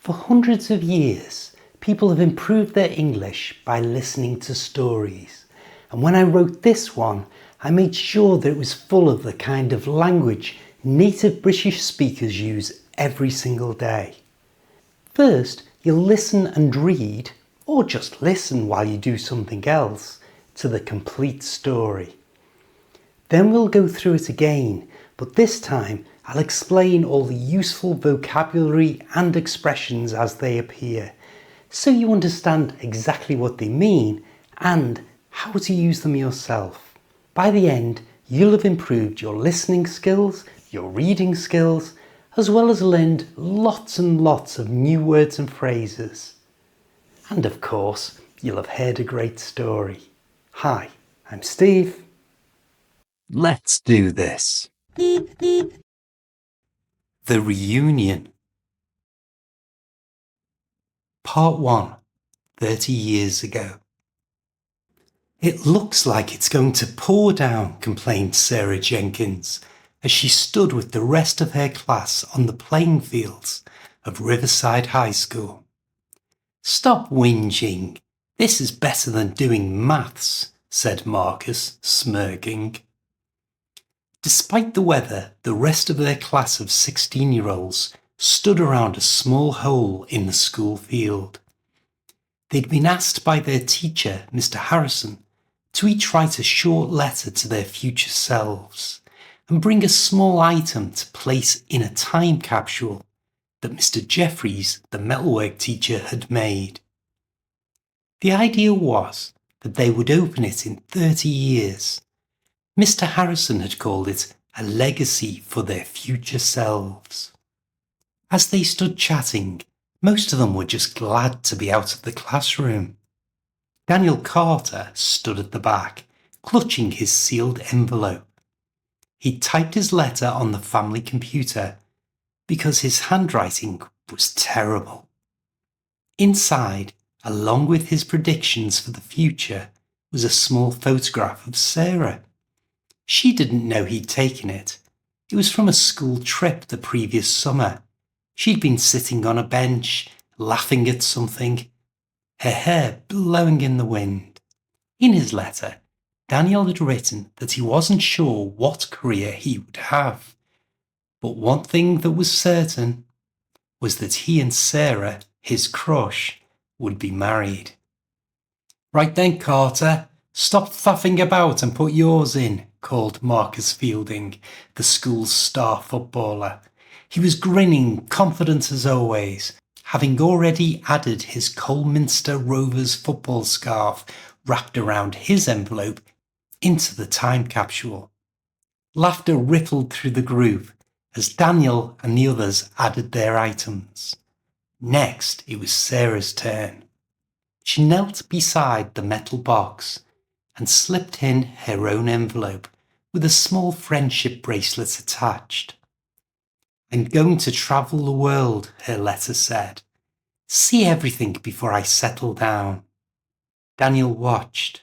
For hundreds of years, people have improved their English by listening to stories. And when I wrote this one, I made sure that it was full of the kind of language native British speakers use every single day. First, you'll listen and read, or just listen while you do something else, to the complete story. Then we'll go through it again, but this time I'll explain all the useful vocabulary and expressions as they appear, so you understand exactly what they mean and how to use them yourself. By the end, you'll have improved your listening skills, your reading skills, as well as learned lots and lots of new words and phrases. And of course, you'll have heard a great story. Hi, I'm Steve. Let's do this. The Reunion. Part 1, 30 years ago. It looks like it's going to pour down, complained Sarah Jenkins, as she stood with the rest of her class on the playing fields of Riverside High School. Stop whinging. This is better than doing maths, said Marcus, smirking. Despite the weather, the rest of their class of 16-year-olds stood around a small hole in the school field. They'd been asked by their teacher, Mr. Harrison, to each write a short letter to their future selves and bring a small item to place in a time capsule that Mr. Jeffries, the metalwork teacher, had made. The idea was that they would open it in 30 years. Mr. Harrison had called it a legacy for their future selves. As they stood chatting, most of them were just glad to be out of the classroom. Daniel Carter stood at the back, clutching his sealed envelope. He typed his letter on the family computer because his handwriting was terrible. Inside, along with his predictions for the future, was a small photograph of Sarah. She didn't know he'd taken it. It was from a school trip the previous summer. She'd been sitting on a bench, laughing at something, her hair blowing in the wind. In his letter, Daniel had written that he wasn't sure what career he would have. But one thing that was certain was that he and Sarah, his crush, would be married. Right then, Carter, stop faffing about and put yours in, called Marcus Fielding, the school's star footballer. He was grinning, confident as always, having already added his Colminster Rovers football scarf wrapped around his envelope into the time capsule. Laughter rippled through the group as Daniel and the others added their items. Next, it was Sarah's turn. She knelt beside the metal box and slipped in her own envelope with a small friendship bracelet attached. I'm going to travel the world, her letter said. See everything before I settle down. Daniel watched.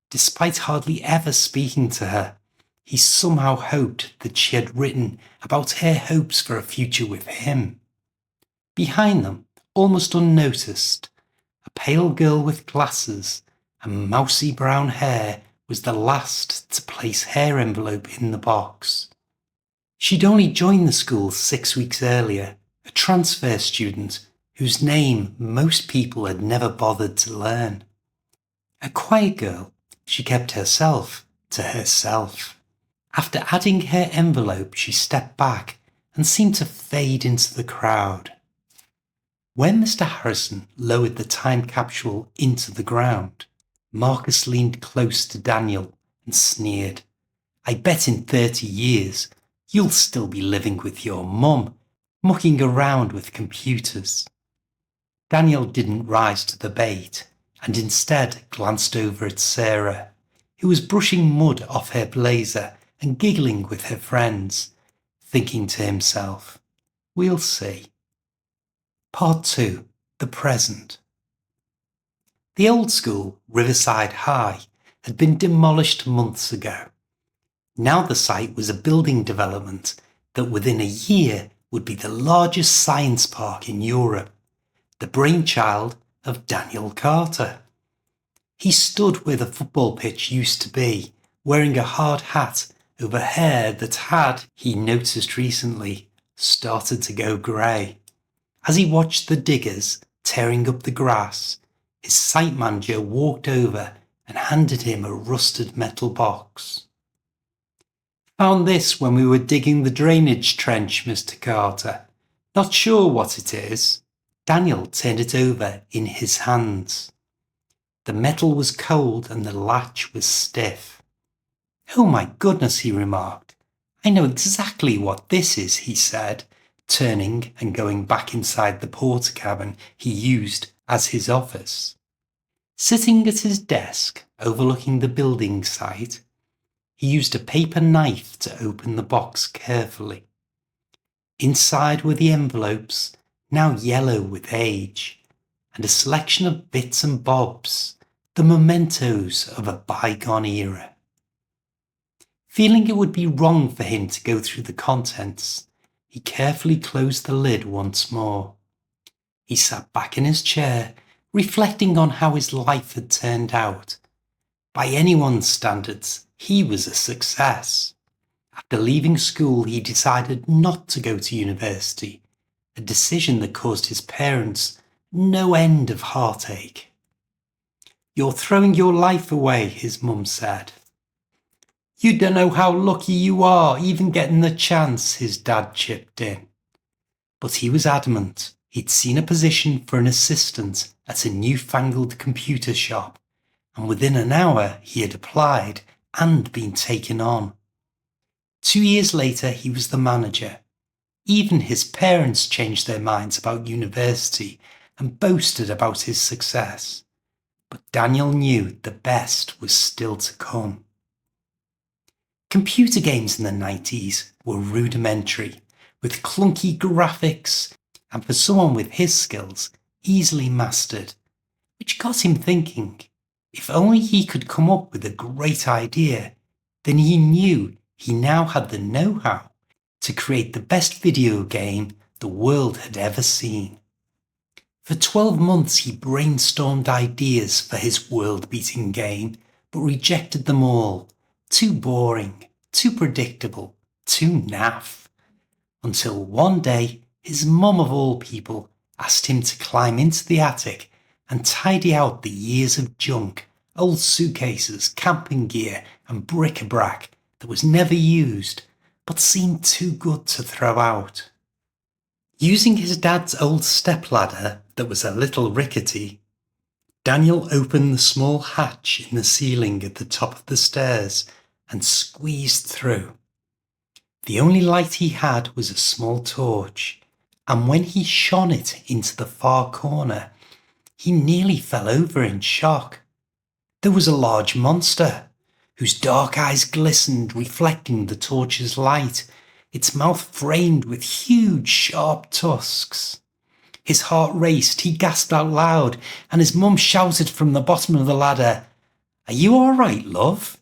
Despite hardly ever speaking to her, he somehow hoped that she had written about her hopes for a future with him. Behind them, almost unnoticed, a pale girl with glasses and mousy brown hair was the last to place her envelope in the box. She'd only joined the school 6 weeks earlier, a transfer student whose name most people had never bothered to learn. A quiet girl, she kept herself to herself. After adding her envelope, she stepped back and seemed to fade into the crowd. When Mr. Harrison lowered the time capsule into the ground, Marcus leaned close to Daniel and sneered. I bet in 30 years you'll still be living with your mum, mucking around with computers. Daniel didn't rise to the bait and instead glanced over at Sarah, who was brushing mud off her blazer and giggling with her friends, thinking to himself, we'll see. Part 2, The Present. The old school, Riverside High, had been demolished months ago. Now the site was a building development that within a year would be the largest science park in Europe, the brainchild of Daniel Carter. He stood where the football pitch used to be, wearing a hard hat over hair that had, he noticed recently, started to go grey. As he watched the diggers tearing up the grass, his site manager walked over and handed him a rusted metal box. "Found this when we were digging the drainage trench, Mr. Carter. Not sure what it is." Daniel turned it over in his hands. The metal was cold and the latch was stiff. "Oh my goodness," he remarked. "I know exactly what this is," he said, turning and going back inside the porter cabin he used as his office. Sitting at his desk overlooking the building site, he used a paper knife to open the box carefully. Inside were the envelopes, now yellow with age, and a selection of bits and bobs, the mementos of a bygone era. Feeling it would be wrong for him to go through the contents, he carefully closed the lid once more. He sat back in his chair, reflecting on how his life had turned out. By anyone's standards, he was a success. After leaving school, he decided not to go to university, a decision that caused his parents no end of heartache. "You're throwing your life away," his mum said. "You don't know how lucky you are, even getting the chance," his dad chipped in. But he was adamant. He'd seen a position for an assistant at a newfangled computer shop, and within an hour he had applied and been taken on. 2 years later, he was the manager. Even his parents changed their minds about university and boasted about his success. But Daniel knew the best was still to come. Computer games in the 90s were rudimentary, with clunky graphics, and for someone with his skills, easily mastered, which got him thinking, if only he could come up with a great idea, then he knew he now had the know-how to create the best video game the world had ever seen. For 12 months he brainstormed ideas for his world-beating game, but rejected them all. Too boring, too predictable, too naff. Until one day, his mum of all people asked him to climb into the attic and tidy out the years of junk, old suitcases, camping gear and bric-a-brac that was never used but seemed too good to throw out. Using his dad's old stepladder that was a little rickety, Daniel opened the small hatch in the ceiling at the top of the stairs and squeezed through. The only light he had was a small torch, and when he shone it into the far corner, he nearly fell over in shock. There was a large monster, whose dark eyes glistened, reflecting the torch's light, its mouth framed with huge, sharp tusks. His heart raced, he gasped out loud, and his mum shouted from the bottom of the ladder, "Are you all right, love?"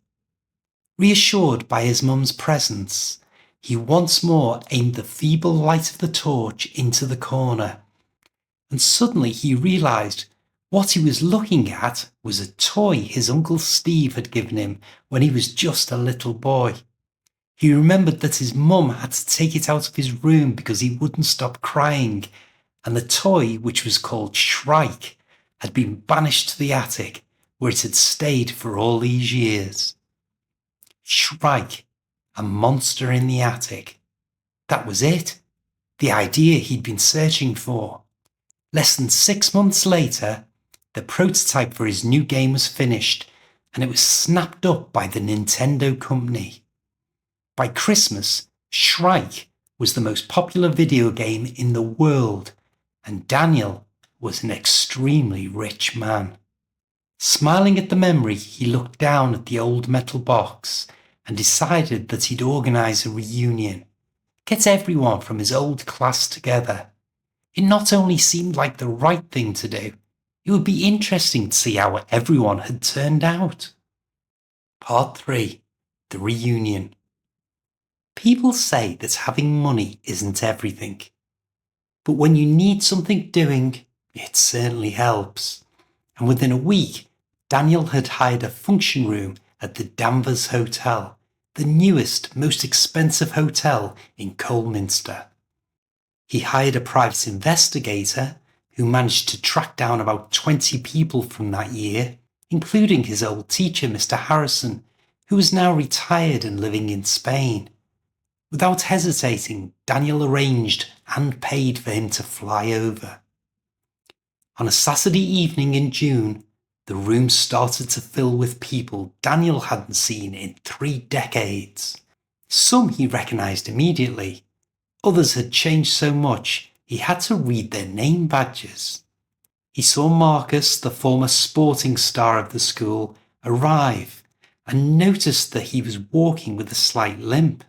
Reassured by his mum's presence, he once more aimed the feeble light of the torch into the corner, and suddenly he realised what he was looking at was a toy his Uncle Steve had given him when he was just a little boy. He remembered that his mum had to take it out of his room because he wouldn't stop crying, and the toy, which was called Shrike, had been banished to the attic where it had stayed for all these years. Shrike, a monster in the attic. That was it, the idea he'd been searching for. Less than 6 months later, the prototype for his new game was finished, and it was snapped up by the Nintendo company. By Christmas, Shrike was the most popular video game in the world, and Daniel was an extremely rich man. Smiling at the memory, he looked down at the old metal box and decided that he'd organise a reunion, get everyone from his old class together. It not only seemed like the right thing to do, it would be interesting to see how everyone had turned out. Part 3. The Reunion. People say that having money isn't everything. But when you need something doing, It certainly helps. And within a week, Daniel had hired a function room at the Danvers Hotel, the newest, most expensive hotel in Colminster. He hired a private investigator who managed to track down about 20 people from that year, including his old teacher, Mr. Harrison, who was now retired and living in Spain. Without hesitating, Daniel arranged and paid for him to fly over. On a Saturday evening in June, the room started to fill with people Daniel hadn't seen in 3 decades. Some he recognised immediately. Others had changed so much he had to read their name badges. He saw Marcus, the former sporting star of the school, arrive and noticed that he was walking with a slight limp.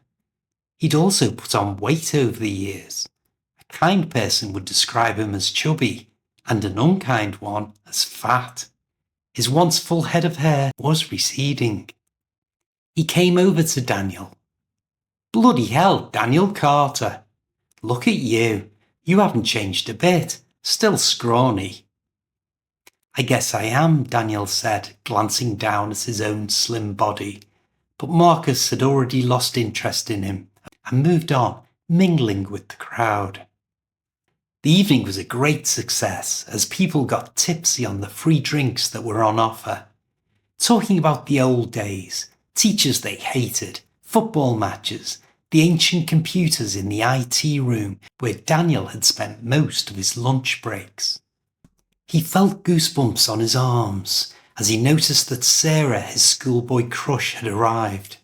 He'd also put on weight over the years. A kind person would describe him as chubby, and an unkind one as fat. His once full head of hair was receding. He came over to Daniel. "Bloody hell, Daniel Carter. Look at you. You haven't changed a bit. Still scrawny." "I guess I am," Daniel said, glancing down at his own slim body. But Marcus had already lost interest in him and moved on, mingling with the crowd. The evening was a great success as people got tipsy on the free drinks that were on offer, talking about the old days, teachers they hated, football matches, the ancient computers in the IT room where Daniel had spent most of his lunch breaks. He felt goosebumps on his arms as he noticed that Sarah, his schoolboy crush, had arrived.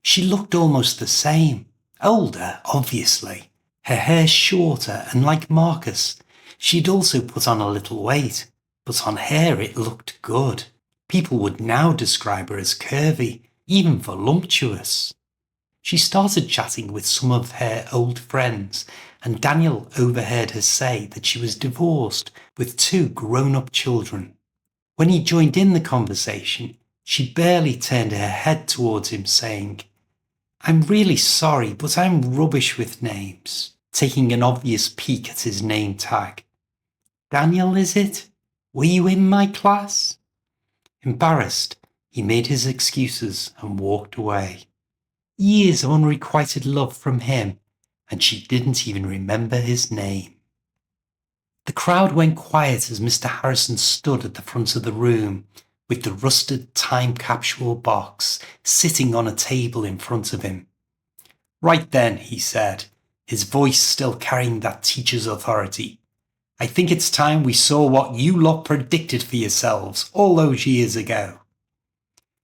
She looked almost the same, older, obviously, her hair shorter, and like Marcus, she'd also put on a little weight, but on her it looked good. People would now describe her as curvy, even voluptuous. She started chatting with some of her old friends, and Daniel overheard her say that she was divorced with 2 grown-up children. When he joined in the conversation, she barely turned her head towards him, saying, "I'm really sorry, but I'm rubbish with names," taking an obvious peek at his name tag. "Daniel, is it? Were you in my class?" Embarrassed, he made his excuses and walked away. Years of unrequited love from him, and she didn't even remember his name. The crowd went quiet as Mr. Harrison stood at the front of the room, with the rusted time capsule box sitting on a table in front of him. "Right then," he said, his voice still carrying that teacher's authority. "I think it's time we saw what you lot predicted for yourselves all those years ago."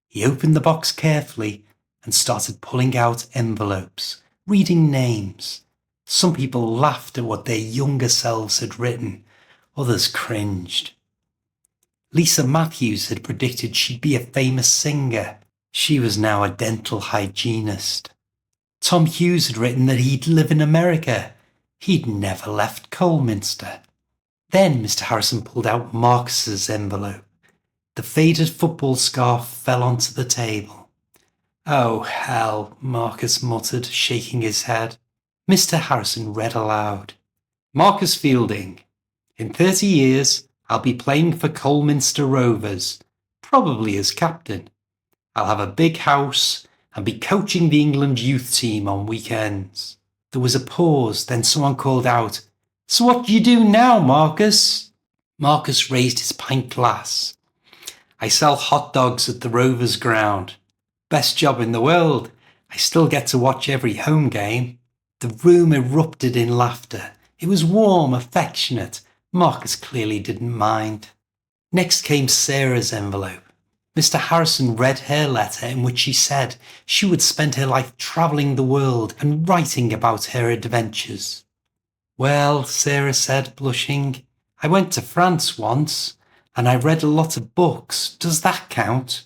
He opened the box carefully and started pulling out envelopes, reading names. Some people laughed at what their younger selves had written, others cringed. Lisa Matthews had predicted she'd be a famous singer. She was now a dental hygienist. Tom Hughes had written that he'd live in America. He'd never left Colminster. Then Mr. Harrison pulled out Marcus's envelope. The faded football scarf fell onto the table. "Oh, hell," Marcus muttered, shaking his head. Mr. Harrison read aloud. "Marcus Fielding. In 30 years, I'll be playing for Colminster Rovers, probably as captain. I'll have a big house and be coaching the England youth team on weekends." There was a pause, then someone called out, "So what do you do now, Marcus?" Marcus raised his pint glass. "I sell hot dogs at the Rovers ground. Best job in the world. I still get to watch every home game." The room erupted in laughter. It was warm, affectionate. Marcus clearly didn't mind. Next came Sarah's envelope. Mr. Harrison read her letter in which she said she would spend her life travelling the world and writing about her adventures. "Well," Sarah said, blushing, "I went to France once, and I read a lot of books. Does that count?"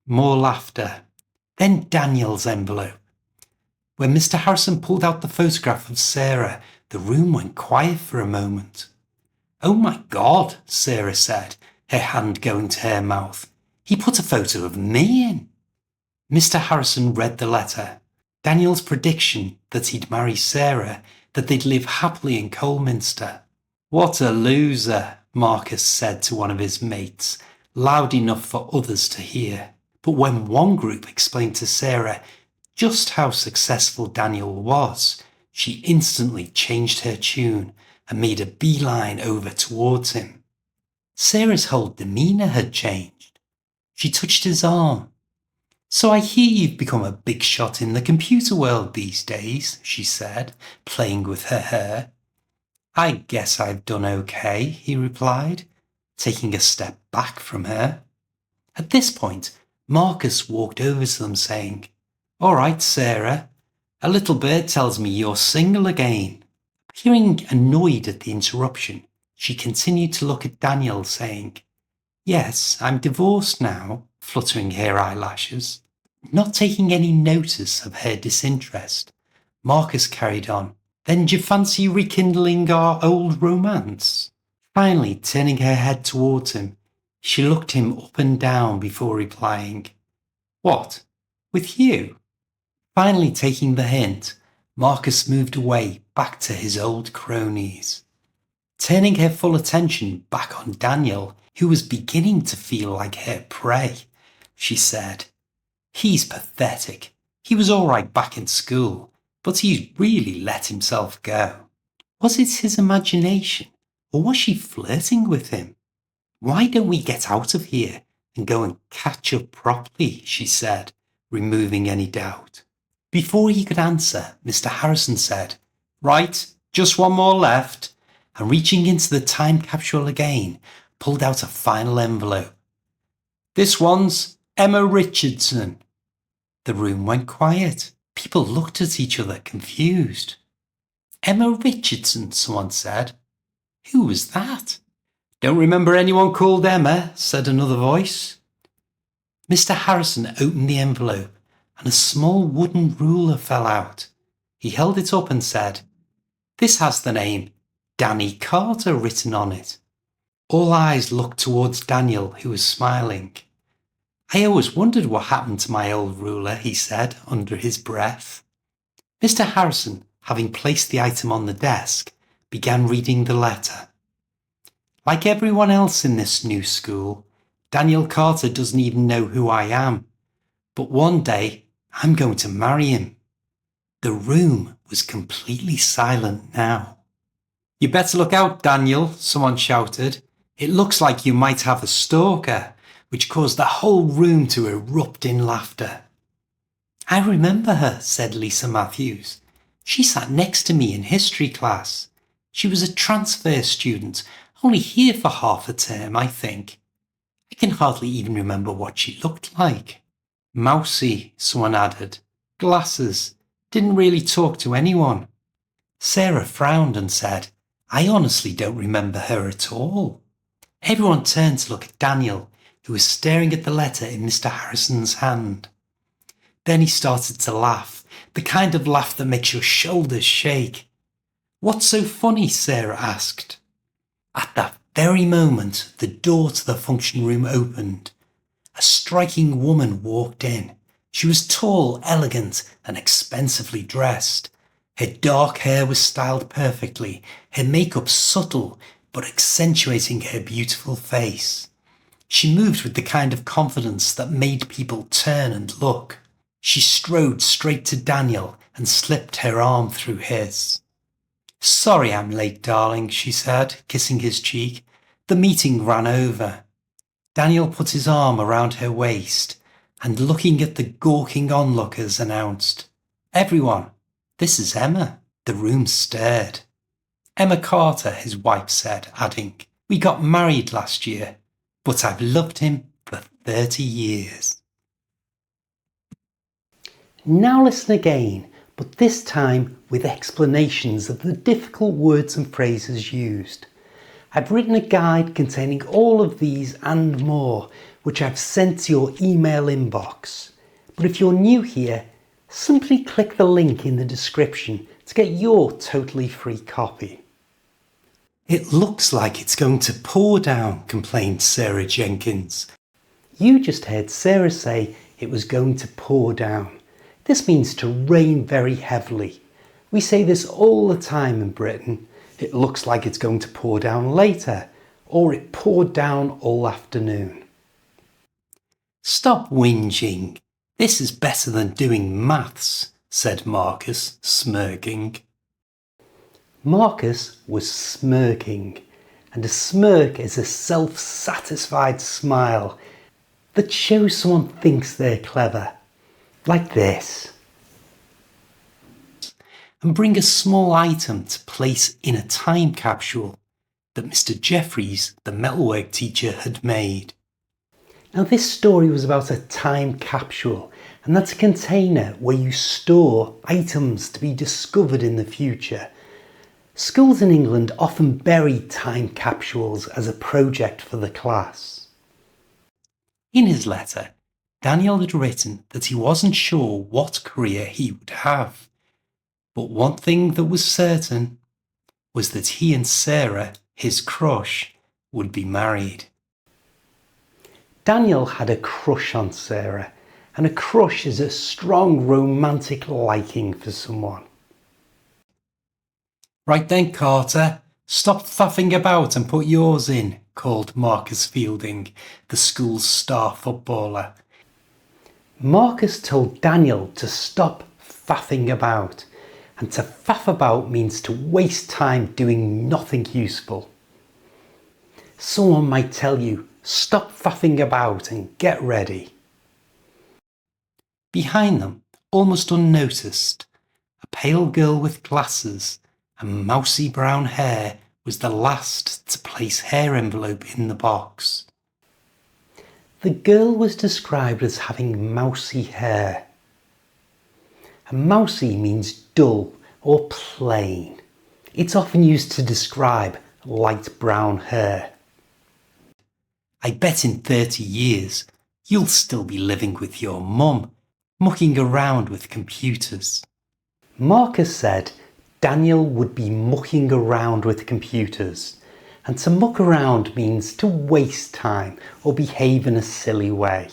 More laughter. Then Daniel's envelope. When Mr. Harrison pulled out the photograph of Sarah, the room went quiet for a moment. "Oh my God," Sarah said, her hand going to her mouth. "He put a photo of me in." Mr. Harrison read the letter. Daniel's prediction that he'd marry Sarah, that they'd live happily in Colminster. "What a loser," Marcus said to one of his mates, loud enough for others to hear. But when one group explained to Sarah just how successful Daniel was, she instantly changed her tune and made a beeline over towards him. Sarah's whole demeanour had changed. She touched his arm. "So I hear you've become a big shot in the computer world these days," she said, playing with her hair. "I guess I've done okay," he replied, taking a step back from her. At this point, Marcus walked over to them saying, "All right, Sarah, a little bird tells me you're single again." Appearing annoyed at the interruption, she continued to look at Daniel, saying, "Yes, I'm divorced now," fluttering her eyelashes. Not taking any notice of her disinterest, Marcus carried on, "Then do you fancy rekindling our old romance?" Finally, turning her head towards him, she looked him up and down before replying, "What, with you?" Finally taking the hint, Marcus moved away back to his old cronies. Turning her full attention back on Daniel, who was beginning to feel like her prey, she said, "He's pathetic. He was all right back in school, but he's really let himself go." Was it his imagination, or was she flirting with him? "Why don't we get out of here and go and catch up properly?" she said, removing any doubt. Before he could answer, Mr. Harrison said, "Right, just one more left," and reaching into the time capsule again, pulled out a final envelope. "This one's Emma Richardson." The room went quiet. People looked at each other, confused. "Emma Richardson," someone said. "Who was that?" "Don't remember anyone called Emma," said another voice. Mr. Harrison opened the envelope and a small wooden ruler fell out. He held it up and said, "This has the name Danny Carter written on it." All eyes looked towards Daniel, who was smiling. "I always wondered what happened to my old ruler," he said under his breath. Mr. Harrison, having placed the item on the desk, began reading the letter. "Like everyone else in this new school, Daniel Carter doesn't even know who I am. But one day, I'm going to marry him." The room was completely silent now. "You better look out, Daniel," someone shouted. "It looks like you might have a stalker," which caused the whole room to erupt in laughter. "I remember her," said Lisa Matthews. "She sat next to me in history class. She was a transfer student, only here for half a term, I think. I can hardly even remember what she looked like." "Mousy," someone added. "Glasses. Didn't really talk to anyone." Sarah frowned and said, "I honestly don't remember her at all." Everyone turned to look at Daniel, who was staring at the letter in Mr. Harrison's hand. Then he started to laugh, the kind of laugh that makes your shoulders shake. "What's so funny?" Sarah asked. At that very moment, the door to the function room opened. A striking woman walked in. She was tall, elegant, and expensively dressed. Her dark hair was styled perfectly, her makeup subtle, but accentuating her beautiful face. She moved with the kind of confidence that made people turn and look. She strode straight to Daniel and slipped her arm through his. "Sorry I'm late, darling," she said, kissing his cheek. "The meeting ran over." Daniel put his arm around her waist and, looking at the gawking onlookers, announced, "Everyone, this is Emma." The room stirred. "Emma Carter," his wife said, adding, "We got married last year, but I've loved him for 30 years. Now listen again, but this time with explanations of the difficult words and phrases used. I've written a guide containing all of these and more, which I've sent to your email inbox. But if you're new here, simply click the link in the description to get your totally free copy. "It looks like it's going to pour down," complained Sarah Jenkins. You just heard Sarah say it was going to pour down. This means to rain very heavily. We say this all the time in Britain. It looks like it's going to pour down later, or it poured down all afternoon. Stop whinging. This is better than doing maths, said Marcus, smirking. Marcus was smirking, and a smirk is a self-satisfied smile that shows someone thinks they're clever, like this. And bring a small item to place in a time capsule that Mr. Jeffries, the metalwork teacher, had made. Now this story was about a time capsule, and that's a container where you store items to be discovered in the future. Schools in England often bury time capsules as a project for the class. In his letter, Daniel had written that he wasn't sure what career he would have, but one thing that was certain was that he and Sarah, his crush, would be married. Daniel had a crush on Sarah, and a crush is a strong romantic liking for someone. Right then, Carter, stop faffing about and put yours in, called Marcus Fielding, the school's star footballer. Marcus told Daniel to stop faffing about, and to faff about means to waste time doing nothing useful. Someone might tell you, stop faffing about and get ready. Behind them, almost unnoticed, a pale girl with glasses and mousy brown hair was the last to place her envelope in the box. The girl was described as having mousy hair. And mousy means dull or plain. It's often used to describe light brown hair. I bet in 30 years you'll still be living with your mum, mucking around with computers. Marcus said Daniel would be mucking around with computers, and to muck around means to waste time or behave in a silly way.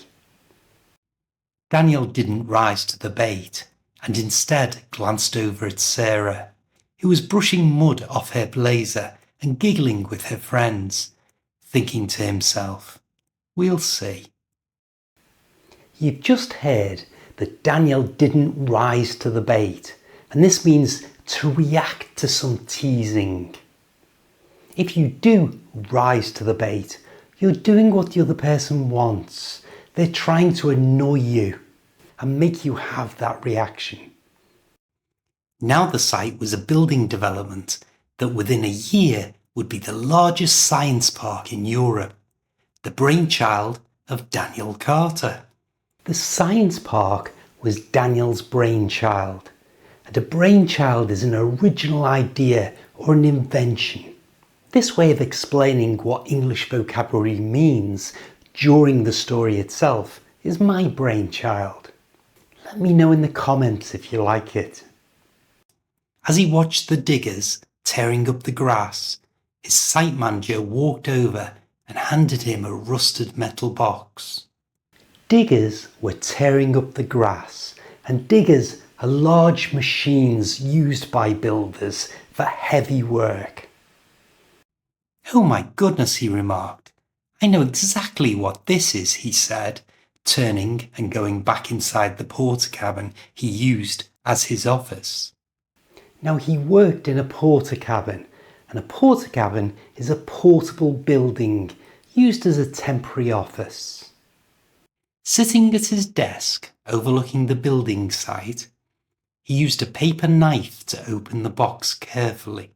Daniel didn't rise to the bait and instead glanced over at Sarah, who was brushing mud off her blazer and giggling with her friends, thinking to himself, "We'll see." You've just heard that Daniel didn't rise to the bait, and this means to react to some teasing. If you do rise to the bait, you're doing what the other person wants. They're trying to annoy you and make you have that reaction. Now the site was a building development that within a year would be the largest science park in Europe, the brainchild of Daniel Carter. The science park was Daniel's brainchild, and a brainchild is an original idea or an invention. This way of explaining what English vocabulary means during the story itself is my brainchild. Let me know in the comments if you like it. As he watched the diggers tearing up the grass, his site manager walked over and handed him a rusted metal box. Diggers were tearing up the grass, and diggers are large machines used by builders for heavy work. "Oh my goodness," he remarked. "I know exactly what this is," he said, turning and going back inside the porter cabin he used as his office. Now he worked in a porter cabin, and a porter cabin is a portable building used as a temporary office. Sitting at his desk overlooking the building site, he used a paper knife to open the box carefully.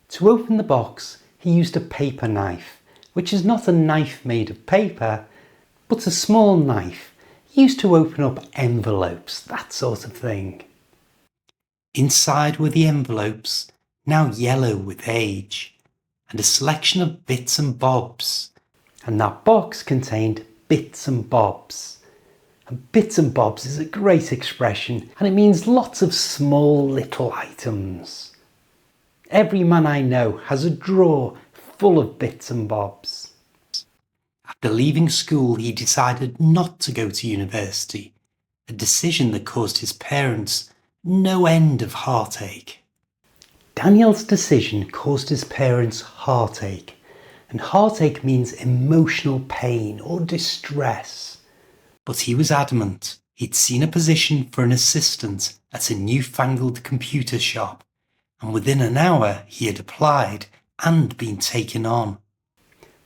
To open the box, he used a paper knife, which is not a knife made of paper, but a small knife used to open up envelopes, that sort of thing. Inside were the envelopes, now yellow with age, and a selection of bits and bobs. And that box contained bits and bobs. And bits and bobs is a great expression, and it means lots of small little items. Every man I know has a drawer full of bits and bobs. After leaving school, he decided not to go to university, a decision that caused his parents no end of heartache. Daniel's decision caused his parents heartache, and heartache means emotional pain or distress. But he was adamant. He'd seen a position for an assistant at a newfangled computer shop, and within an hour he had applied and been taken on.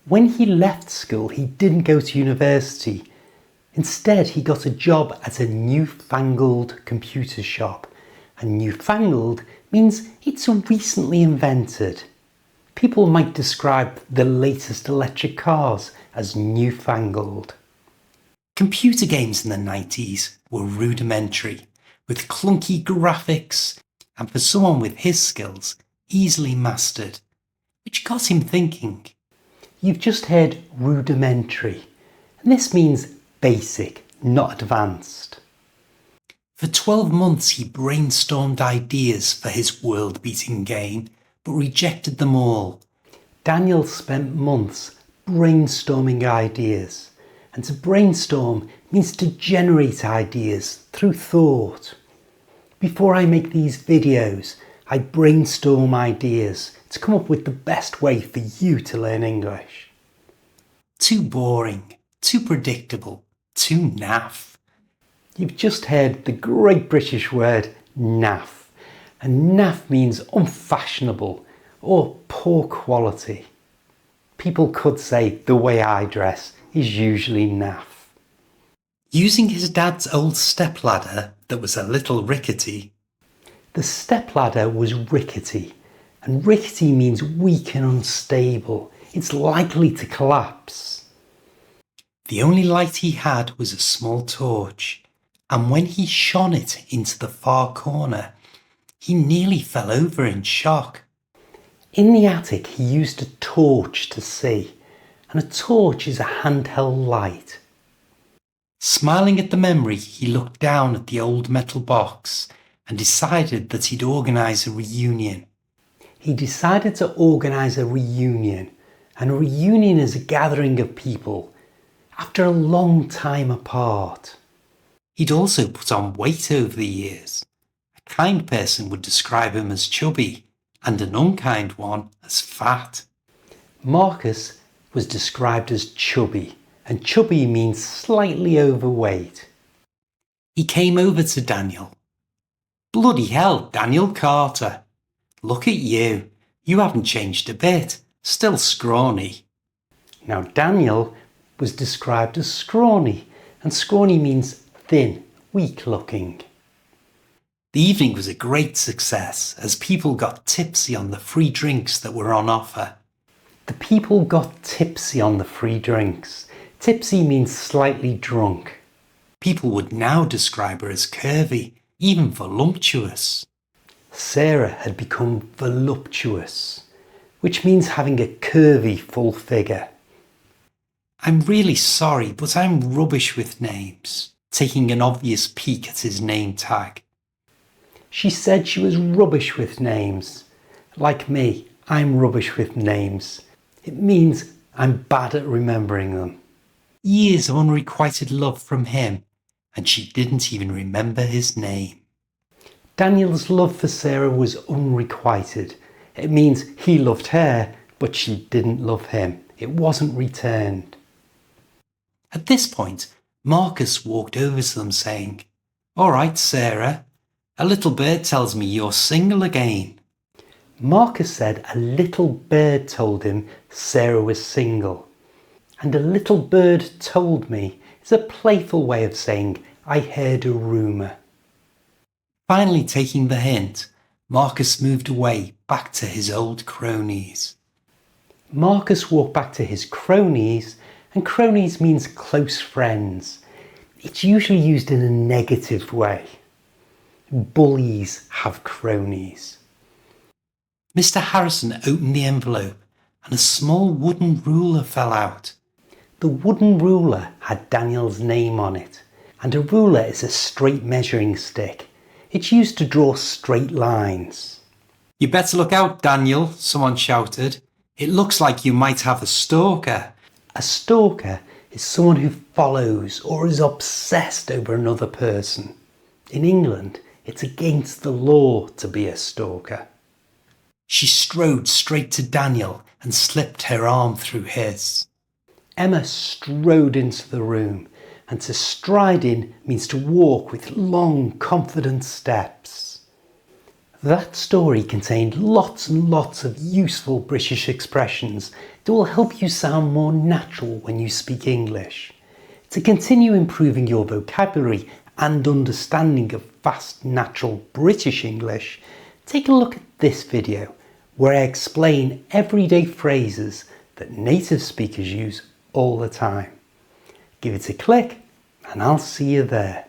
When he left school, he didn't go to university. Instead, he got a job at a newfangled computer shop. And newfangled means it's recently invented. People might describe the latest electric cars as newfangled. Computer games in the 90s were rudimentary, with clunky graphics, and for someone with his skills, easily mastered, which got him thinking. You've just heard rudimentary, and this means basic, not advanced. For 12 months he brainstormed ideas for his world-beating game, but rejected them all. Daniel spent months brainstorming ideas, and to brainstorm means to generate ideas through thought. Before I make these videos, I brainstorm ideas to come up with the best way for you to learn English. Too boring, too predictable, too naff. You've just heard the great British word naff, and naff means unfashionable or poor quality. People could say the way I dress is usually naff. Using his dad's old stepladder that was a little rickety. The stepladder was rickety, and rickety means weak and unstable. It's likely to collapse. The only light he had was a small torch, and when he shone it into the far corner, he nearly fell over in shock. In the attic, he used a torch to see, and a torch is a handheld light. Smiling at the memory, he looked down at the old metal box and decided that he'd organise a reunion. He decided to organise a reunion, and a reunion is a gathering of people after a long time apart. He'd also put on weight over the years. A kind person would describe him as chubby, and an unkind one as fat. Marcus was described as chubby, and chubby means slightly overweight. He came over to Daniel. Bloody hell, Daniel Carter. Look at you. You haven't changed a bit. Still scrawny. Now Daniel was described as scrawny, and scrawny means thin, weak looking. The evening was a great success as people got tipsy on the free drinks that were on offer. The people got tipsy on the free drinks. Tipsy means slightly drunk. People would now describe her as curvy, even voluptuous. Sarah had become voluptuous, which means having a curvy full figure. I'm really sorry, but I'm rubbish with names, taking an obvious peek at his name tag. She said she was rubbish with names. Like me, I'm rubbish with names. It means I'm bad at remembering them. Years of unrequited love from him, and she didn't even remember his name. Daniel's love for Sarah was unrequited. It means he loved her, but she didn't love him. It wasn't returned. At this point, Marcus walked over to them saying, "All right, Sarah, a little bird tells me you're single again." Marcus said a little bird told him Sarah was single. And a little bird told me is a playful way of saying I heard a rumour. Finally taking the hint, Marcus moved away back to his old cronies. Marcus walked back to his cronies, and cronies means close friends. It's usually used in a negative way. Bullies have cronies. Mr. Harrison opened the envelope and a small wooden ruler fell out. The wooden ruler had Daniel's name on it, and a ruler is a straight measuring stick. It's used to draw straight lines. "You better look out, Daniel," someone shouted. "It looks like you might have a stalker." A stalker is someone who follows or is obsessed over another person. In England, it's against the law to be a stalker. She strode straight to Daniel and slipped her arm through his. Emma strode into the room, and to stride in means to walk with long, confident steps. That story contained lots and lots of useful British expressions that will help you sound more natural when you speak English. To continue improving your vocabulary and understanding of fast, natural British English, take a look at this video where I explain everyday phrases that native speakers use all the time. Give it a click and I'll see you there.